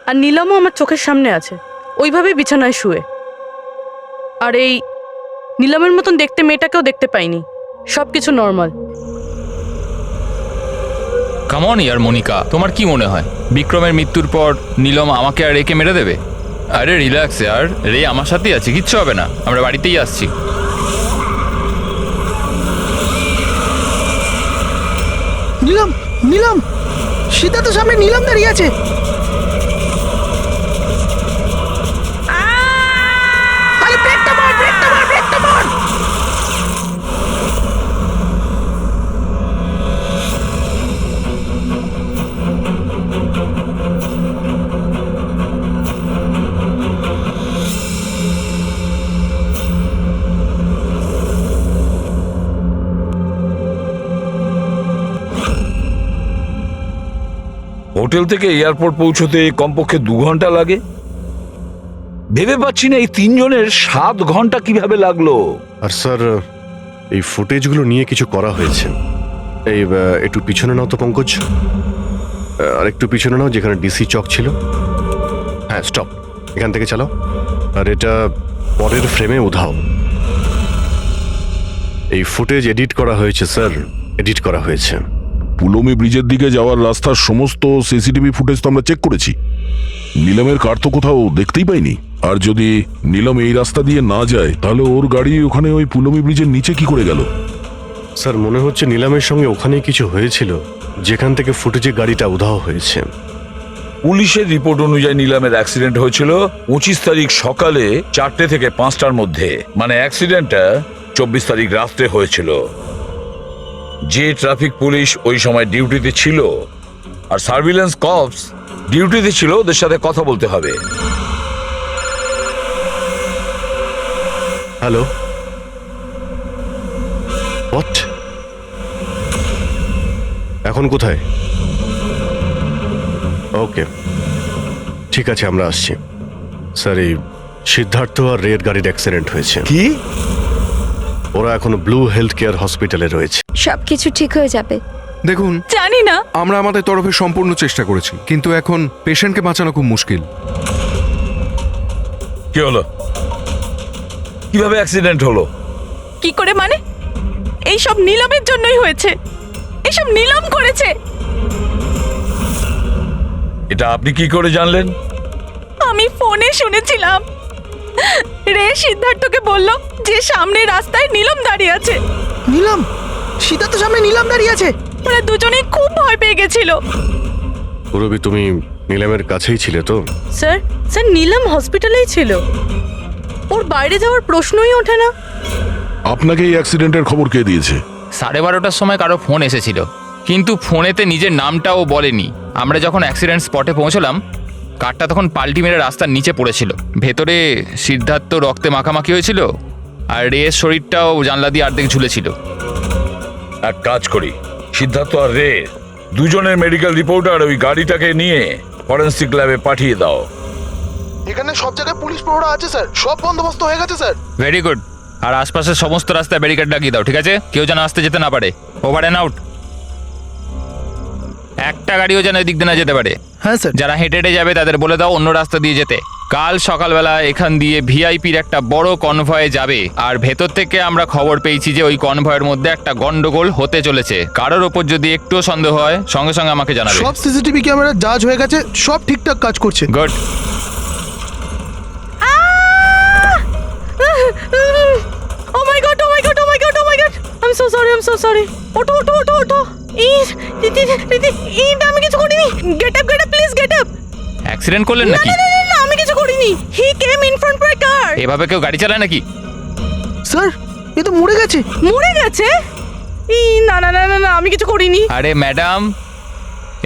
আর নীলমও আমার চোখের সামনে আছে, ওইভাবেই বিছানায় শুয়ে। আর এই নীলমের মতন দেখতে মেয়েটাকেও দেখতে পাইনি, সব কিছু নর্মাল। কাম অন ইয়ার মনিকা, তোমার কি মনে হয় বিক্রমের মৃত্যুর পর নীলম আমাকে আর রেকে মেরে দেবে? আরে রিল্যাক্স ইয়ার, রে আমার সাথেই আছে, কিচ্ছু হবে না, আমরা বাড়িতেই আসছি। নীলম, নীলম, সিদ্ধার্থ সামনে নীলম দাঁড়িয়ে আছে। আরে ব্রেকটা মার, ব্রেকটা মার, ব্রেকটা মার। হোটেল থেকে এয়ারপোর্ট পৌঁছতে কমপক্ষে 2 ঘন্টা লাগে। ভেবে পাচ্ছি না এই 3 জনের 7 ঘন্টা কিভাবে লাগলো। আর স্যার এই ফুটেজগুলো নিয়ে কিছু করা হয়েছে। এই একটু পিছনে নাও তো পঙ্কজ, আর একটু পিছনে নাও যেখানে ডিসি চক ছিল। হ্যাঁ স্টপ, এখান থেকে চালাও। আর এটা পরের ফ্রেমে উধাও। এই ফুটেজ এডিট করা হয়েছে স্যার, এডিট করা হয়েছে। পুলমি ব্রিজের দিকে যাওয়ার রাস্তার সমস্ত সিসিটিভি ফুটেজ তো আমরা চেক করেছি, নীলমের কার তো কোথাও দেখতেই পাইনি। আর যদি নীলম এই রাস্তা দিয়ে না যায় তাহলে ওর গাড়ি ওখানে ওই পুলমি ব্রিজের নিচে কি করে গেল? স্যার মনে হচ্ছে নীলামের সঙ্গে ওখানেই কিছু হয়েছিল, যেখান থেকে ফুটেজে গাড়িটা উধাও হয়েছে। পুলিশের রিপোর্ট অনুযায়ী নিলামের অ্যাক্সিডেন্ট হয়েছিল 25 তারিখ সকালে 4টে থেকে 5টার মধ্যে, মানে অ্যাক্সিডেন্টটা 24 তারিখ রাত্রে হয়েছিল। যে ট্রাফিক পুলিশ ওই সময় ডিউটিতে ছিল আর সার্ভিলেন্স কপস ডিউটিতে ছিল, ওদের সাথে কথা বলতে হবে। Hello, what? এখন কোথায়? ওকে ঠিক আছে, আমরা আসছি। স্যার এই সিদ্ধার্থ আর রের গাড়ির অ্যাক্সিডেন্ট হয়েছে। কি? ওরা এখন ব্লু হেলথ কেয়ার হসপিটালে রয়েছে। সবকিছু ঠিক হয়ে যাবে। দেখুন, জানি না। আমরা আমাদের তরফে সম্পূর্ণ চেষ্টা করেছি, কিন্তু এখন পেশেন্টকে বাঁচানো খুব মুশকিল। কি হলো? কিভাবে অ্যাক্সিডেন্ট হলো? কি করে মানে? এই সব নীলমের জন্যই হয়েছে, এইসব নীলম করেছে। এটা আপনি কি করে জানলেন? আমি ফোনে শুনেছিলাম, রে সিদ্ধার্থকে বলল যে সামনে রাস্তায় নীলম দাঁড়িয়ে আছে। নীলম, সিদ্ধার্থ সামনে নীলম দাঁড়িয়ে আছে। ওরা দুজনেই খুব ভয় পেয়ে গেছিল। পুরবি তুমি নীলামের কাছেই ছিলে তো? স্যার, স্যার নীলম হসপিটালেই ছিল, ওর বাইরে যাওয়ার প্রশ্নই ওঠে না। আপনাকে এই অ্যাক্সিডেন্টের খবর কে দিয়েছে? 12:30টার সময় কারো ফোন এসেছিল, কিন্তু ফোনেতে নিজের নামটাও বলেনি। আমরা যখন অ্যাক্সিডেন্ট স্পটে পৌঁছলাম, কারটা তখন পাল্টি মেরে রাস্তার নিচে পড়েছিল। ভেতরে সিদ্ধার্থ রক্তে মাখামাখি হয়েছিল, আর রের শরীরটাও জানলা দিয়ে অর্ধেক ঝুলেছিল। এক কাজ করি, সিদ্ধার্থ আর রে দুজনের মেডিকেল রিপোর্ট আর ওই গাড়িটাকে নিয়ে ফরেন্সিক ল্যাবে পাঠিয়ে দাও। এখানে সব জায়গায় পুলিশ প্রহরা আছে স্যার, সব বন্দোবস্ত হয়ে গেছে স্যার। Very good. আর আশপাশের সমস্ত রাস্তায় ব্যারিকেড লাগিয়ে দাও, ঠিক আছে? কেউ যেন আসতে যেতে না পারে। Over and out. একটা গাড়িও যেন এদিক দিয়ে না যেতে পারে। হ্যাঁ স্যার। যারা হেঁটে হেঁটে যাবে তাদের বলে দাও অন্য রাস্তা দিয়ে যেতে। কাল সকালবেলা এখান দিয়ে ভিআইপির একটা বড় কনভয়ে যাবে, আর ভেতর থেকে আমরা খবর পেয়েছি যে ওই কনভয়ের মধ্যে একটা গন্ডগোল হতে চলেছে। কারোর ওপর যদি একটুও সন্দেহ হয় সঙ্গে সঙ্গে আমাকে জানাবে। সব সিসিটিভি ক্যামেরা জাজ হয়ে গেছে, সব ঠিকঠাক কাজ করছে। Good. Oh my god, oh my god, oh my god, oh my god. I'm so sorry, I'm so sorry. ওঠো ওঠো ওঠো ওঠো। এইটা আমি কিছু করিনি। Get up, please get up. Accident করলেন নাকি? না, আমি কিছু করিনি। He came in front of my car. এভাবে কেউ গাড়ি চালায় নাকি? স্যার, এ তো মরে গেছে। মরে গেছে? না না না না না, আমি কিছু করিনি। আরে ম্যাডাম,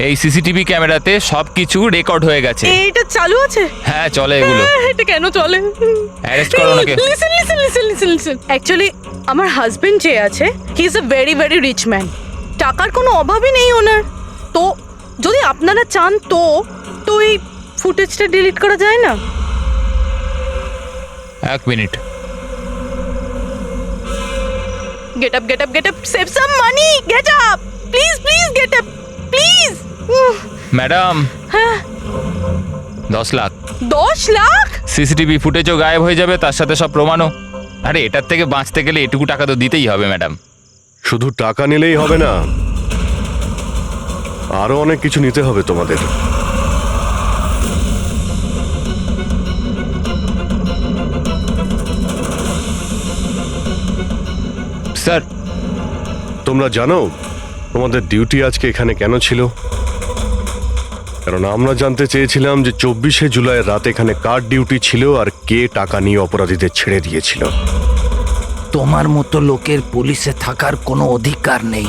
এই সিসিটিভি ক্যামেরাতে সব কিছু রেকর্ড হয়ে গেছে। এটা চালু আছে? হ্যাঁ চলে এগুলো। এটা কেন চলে? অ্যারেস্ট করো ওনাকে। Listen listen listen listen listen actually আমার হাজবেন্ড যে আছে, he is a very very rich man. টাকার কোনো অভাবই নেই ওনার। তো যদি আপনারা চান তো তো এই ফুটেজটা ডিলিট করা যায় না? এক minute. Get up get up get up, save some money, get up please please, get up please. Madam, হ্যাঁ 10 লাখ। 10 লাখ? সিসিটিভি ফুটেজও গায়েব হয়ে যাবে, তার সাথে সব প্রমাণও। আরে এটার থেকে বাঁচতে গেলে এটুকু টাকা তো দিতেই হবে ম্যাডাম। শুধু টাকা নিলেই হবে না, আরো অনেক কিছু নিতে হবে তোমাদের। স্যার, তোমরা জানো তোমাদের ডিউটি আজকে এখানে কেন ছিল? কারণ আমরা জানতে চেয়েছিলাম যে 24শে জুলাই রাত এখানে কার ডিউটি ছিল আর কে টাকা নিয়ে অপরাধীদের ছেড়ে দিয়েছিল। তোমার মতো লোকের পুলিশে থাকার কোনো অধিকার নেই।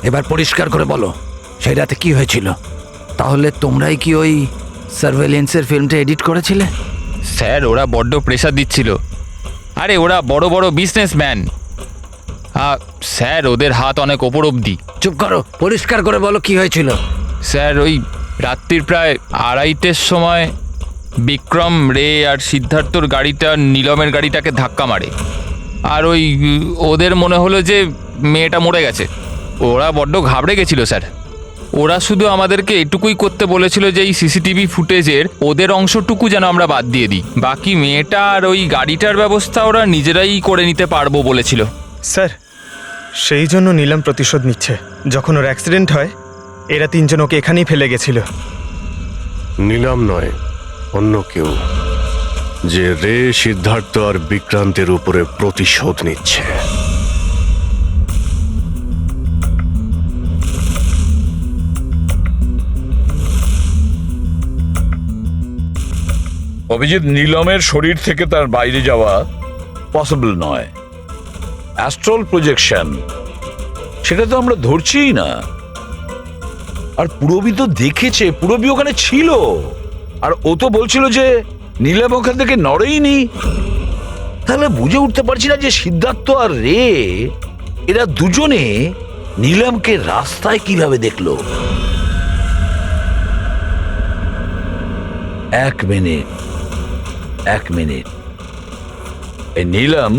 এবার পরিষ্কার করে বলো সেই রাতে কি হয়েছিল? তাহলে তোমরাই কি ওই সার্ভেলেন্সের ফিল্মটা এডিট করেছিলে? স্যার, ওরা বড্ড প্রেশার দিচ্ছিল। আরে ওরা বড় বড় বিজনেসম্যান, স্যার ওদের হাত অনেক ওপর অবধি। চুপ করো, পরিষ্কার করে বলো কি হয়েছিল। স্যার ওই রাত্রির প্রায় 2:30টার সময় বিক্রম, রে আর সিদ্ধার্থর গাড়িটা নীলমের গাড়িটাকে ধাক্কা মারে। আর ওই ওদের মনে হলো যে মেয়েটা মরে গেছে। ওরা বড্ড ঘাবড়ে গেছিল স্যার। ওরা শুধু আমাদেরকে এটুকুই করতে বলেছিল যে এই সিসিটিভি ফুটেজের ওদের অংশটুকু যেন আমরা বাদ দিয়ে দিই, বাকি মেয়েটা আর ওই গাড়িটার ব্যবস্থা ওরা নিজেরাই করে নিতে পারবো বলেছিল। স্যার, সেই জন্য নীলম প্রতিশোধ নিচ্ছে। যখন ওর অ্যাক্সিডেন্ট হয় এরা 3 জন ওকে এখানেই ফেলে গেছিল। নিলাম নয়, অন্য কেউ, যে রে, সিদ্ধার্থ আর বিক্রান্তের উপরে প্রতিশোধ নিচ্ছে। অভিজিৎ, নীলমের শরীর থেকে তার বাইরে যাওয়া পসিবল নয়। অ্যাস্ট্রাল প্রজেকশন, সেটা তো আমরা ধরছিই না। আর পুরবি তো দেখেছে, পুরবি ওখানে ছিল, আর ও তো বলছিল যে নীলম ওখান থেকে নড়েইনি। তাহলে বুঝে উঠতে পারছি না যে সিদ্ধার্থ আর রে, এরা দুজনে নীলমকে রাস্তায় কিভাবে দেখলো। এক মিনিট, এই নীলম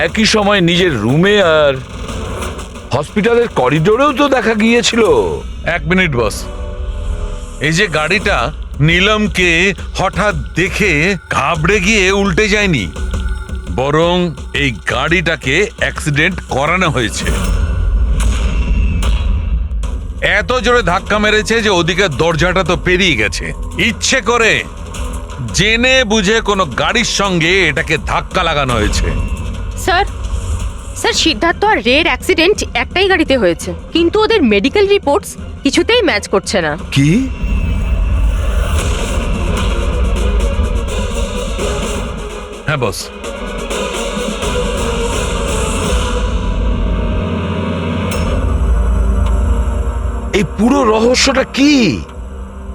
একই সময় নিজের রুমে আর হসপিটালের করিডোরেও তো দেখা গিয়েছিল। 1 মিনিট বস, এই যে গাড়িটা নীলমকে হঠাৎ দেখে ঘাবড়ে গিয়ে উল্টে যায়নি, বরং এই গাড়িটাকে অ্যাক্সিডেন্ট করানো হয়েছে। এত জোরে ধাক্কা মেরেছে যে ওদিকে দরজাটা তো পেরিয়ে গেছে। ইচ্ছে করে জেনে বুঝে কোনো গাড়ির সঙ্গে এটাকে ধাক্কা লাগানো হয়েছে। স্যার, সিদ্ধার্থ আর রের অ্যাক্সিডেন্ট একটাই গাড়িতে হয়েছে, কিন্তু ওদের মেডিকেল রিপোর্টস কিছুতেই ম্যাচ করছে না। কি? হ্যাঁ বস, এই পুরো রহস্যটা কি?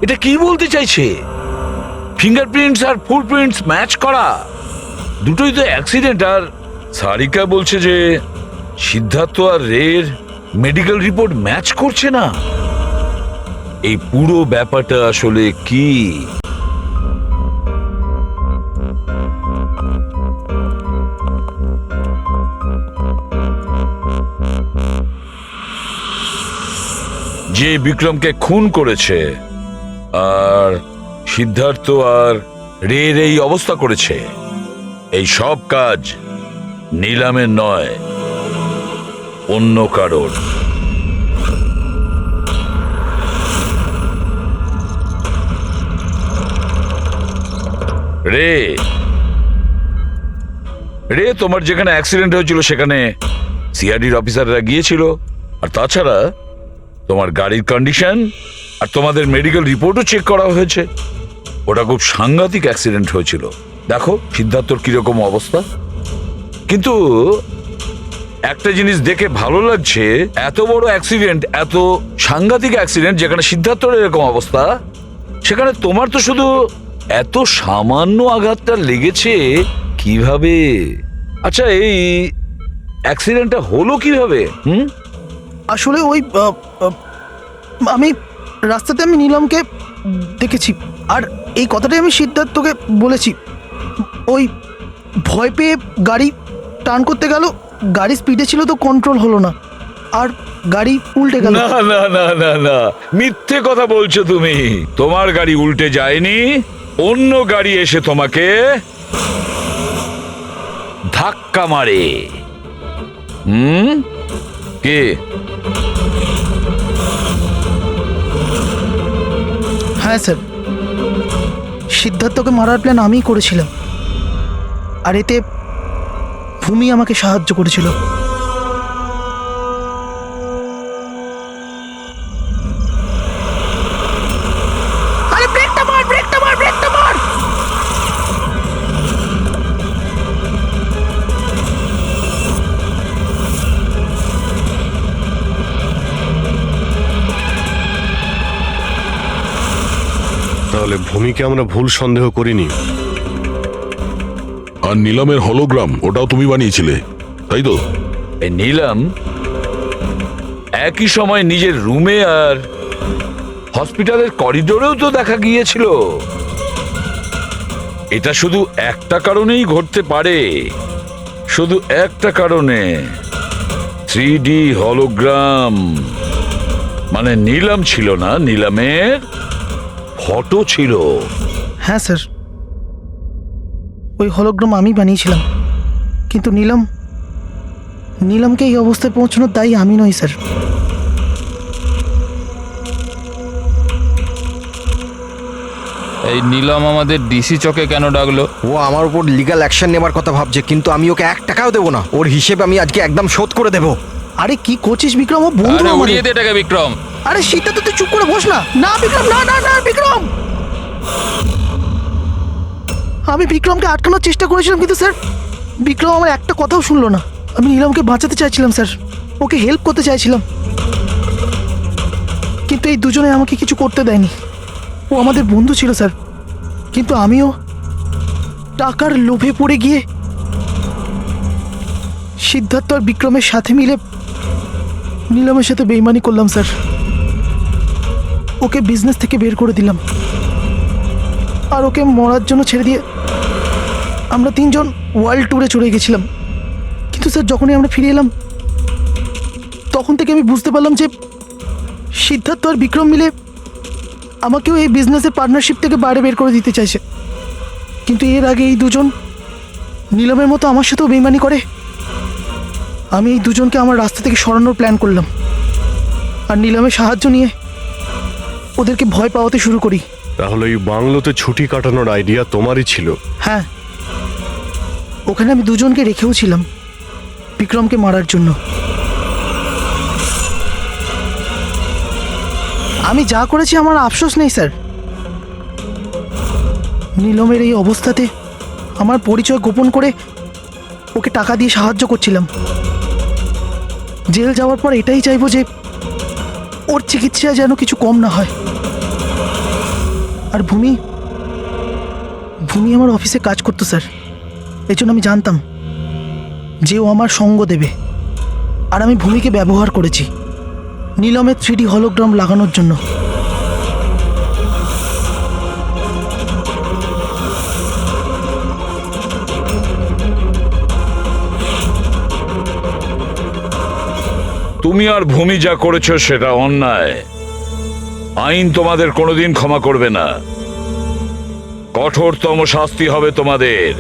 এটা কি বলতে চাইছে? ফিঙ্গারপ্রিন্টস আর ফুটপ্রিন্টস ম্যাচ করা, দুটোই তো অ্যাক্সিডেন্ট। আর সারিকা বলছে যে সিদ্ধার্থ আর রের মেডিকেল রিপোর্ট ম্যাচ করছে না। এই পুরো ব্যাপারটা আসলে কি? যে বিক্রমকে খুন করেছে আর সিদ্ধার্থ আর রের এই অবস্থা করেছে, এই সব কাজ নীলামের নয়, অন্য কারোর। রে তোমার যেখানে অ্যাক্সিডেন্ট হয়েছিল সেখানে সিআইডির অফিসাররা গিয়েছিল। আর তাছাড়া তোমার গাড়ির কন্ডিশন আর তোমাদের মেডিকেল রিপোর্টও চেক করা হয়েছে। ওটা খুব সাংঘাতিক অ্যাক্সিডেন্ট হয়েছিল। দেখো সিদ্ধার্থর কিরকম অবস্থা। কিন্তু একটা জিনিস দেখে ভালো লাগছে, এত বড় অ্যাক্সিডেন্ট, এত সাংঘাতিক অ্যাক্সিডেন্ট যেখানে সিদ্ধার্থর এরকম অবস্থা, সেখানে তোমার তো শুধু এত সামান্য আঘাতটা লেগেছে কিভাবে? আচ্ছা, এই অ্যাক্সিডেন্টটা হলো কিভাবে? আসলে ওই আমি রাস্তাতে আমি নীলমকে দেখেছি, আর এই কথাটাই আমি সিদ্ধার্থকে বলেছি। ওই ভয় পেয়ে গাড়ি টার্ন করতে গেল, গাড়ি স্পিডে ছিল তো কন্ট্রোল হলো না, আর গাড়ি উল্টে গেল। না না না না না, মিথ্যে কথা বলছো তুমি। তোমার গাড়ি উল্টে যায়নি, অন্য গাড়ি এসে তোমাকে ধাক্কা মারে। কে? হ্যাঁ স্যার, সিদ্ধার্থকে মারার প্ল্যান আমিই করেছিলাম, আর এতে ভূমি আমাকে সাহায্য করেছিল। আরে ব্রেকটা মার, ব্রেকটা মার, ব্রেকটা মার! তাহলে ভূমিকে আমরা ভুল সন্দেহ করিনি। আর নিলামের হলোগ্রাম ওটাও তুমি বানিয়েছিলে, তাই তো? এই নিলাম একই সময় নিজের রুমে আর হসপিটালের করিডোরেও তো দেখা গিয়েছিল। এটা শুধু একটা কারণেই ঘটতে পারে, শুধু একটা কারণে। 3D হলোগ্রাম মানে নিলাম ছিল না, নিলামের ফটো ছিল। হ্যাঁ স্যার, ওই হলোগ্রাম আমি বানিয়েছিলাম, কিন্তু নীলমকে এই অবস্থায় পৌঁছানোর দায়ী আমি নই স্যার। এই নীলম আমাদের ডিসি চকে কেন ডাকলো? ও আমার উপর লিগ্যাল অ্যাকশন নেবার কথা ভাবছে, কিন্তু আমি ওকে 1 টাকাও দেবো না। ওর হিসেব আমি আজকে একদম শোধ করে দেবো। আরে কি করছিস বিক্রম? ও বন্ধু আরে আমাদের। উড়িয়ে দে এটাকে বিক্রম। আরে সিদ্ধার্থ, তুই চুপ করে বস না। না বিক্রম, না না না বিক্রম, আমি বিক্রমকে আটকানোর চেষ্টা করেছিলাম, কিন্তু স্যার বিক্রম আমার একটা কথাও শুনলো না। আমি নীলমকে বাঁচাতে চাইছিলাম স্যার, ওকে হেল্প করতে চাইছিলাম, কিন্তু এই দুজনে আমাকে কিছু করতে দেয়নি। ও আমাদের বন্ধু ছিল স্যার, কিন্তু আমিও টাকার লোভে পড়ে গিয়ে সিদ্ধার্থ আর বিক্রমের সাথে মিলে নীলমের সাথে বেইমানি করলাম স্যার। ওকে বিজনেস থেকে বের করে দিলাম, আর ওকে মরার জন্য ছেড়ে দিয়ে আমরা 3 জন ওয়ার্ল্ড ট্যুরে চলে গেছিলাম। কিন্তু স্যার যখনই আমরা ফিরে এলাম, তখন থেকে আমি বুঝতে পারলাম যে সিদ্ধার্থ আর বিক্রম মিলে আমাকেও এই বিজনেসের পার্টনারশিপ থেকে বাইরে বের করে দিতে চাইছে। কিন্তু এর আগে এই দুজন নীলমের মতো আমার সাথেও বেইমানি করে। আমি এই দুজনকে আমার রাস্তা থেকে সরানোর প্ল্যান করলাম, আর নীলমের সাহায্য নিয়ে ওদেরকে ভয় পাওয়াতে শুরু করি। তাহলে এই বাংলোতে ছুটি কাটানোর আইডিয়া তোমারই ছিল? হ্যাঁ, ওখানে আমি দুজনকে রেখেও ছিলাম বিক্রমকে মারার জন্য। আমি যা করেছি আমার আফসোস নেই স্যার। নীলমের এই অবস্থাতে আমার পরিচয় গোপন করে ওকে টাকা দিয়ে সাহায্য করছিলাম। জেল যাওয়ার পর এটাই চাইবো যে ওর চিকিৎসায় যেন কিছু কম না হয়। আর ভূমি আমার অফিসে কাজ করতো স্যার, এই জন্য আমি জানতাম যে ও আমার সঙ্গ দেবে, আর আমি ভূমিকে ব্যবহার করেছি নীলমের 3D হলোগ্রাম লাগানোর জন্য। তুমি আর ভূমি যা করেছো সেটা অন্যায়। আইন তোমাদের কোনোদিন ক্ষমা করবে না, কঠোরতম শাস্তি হবে তোমাদের।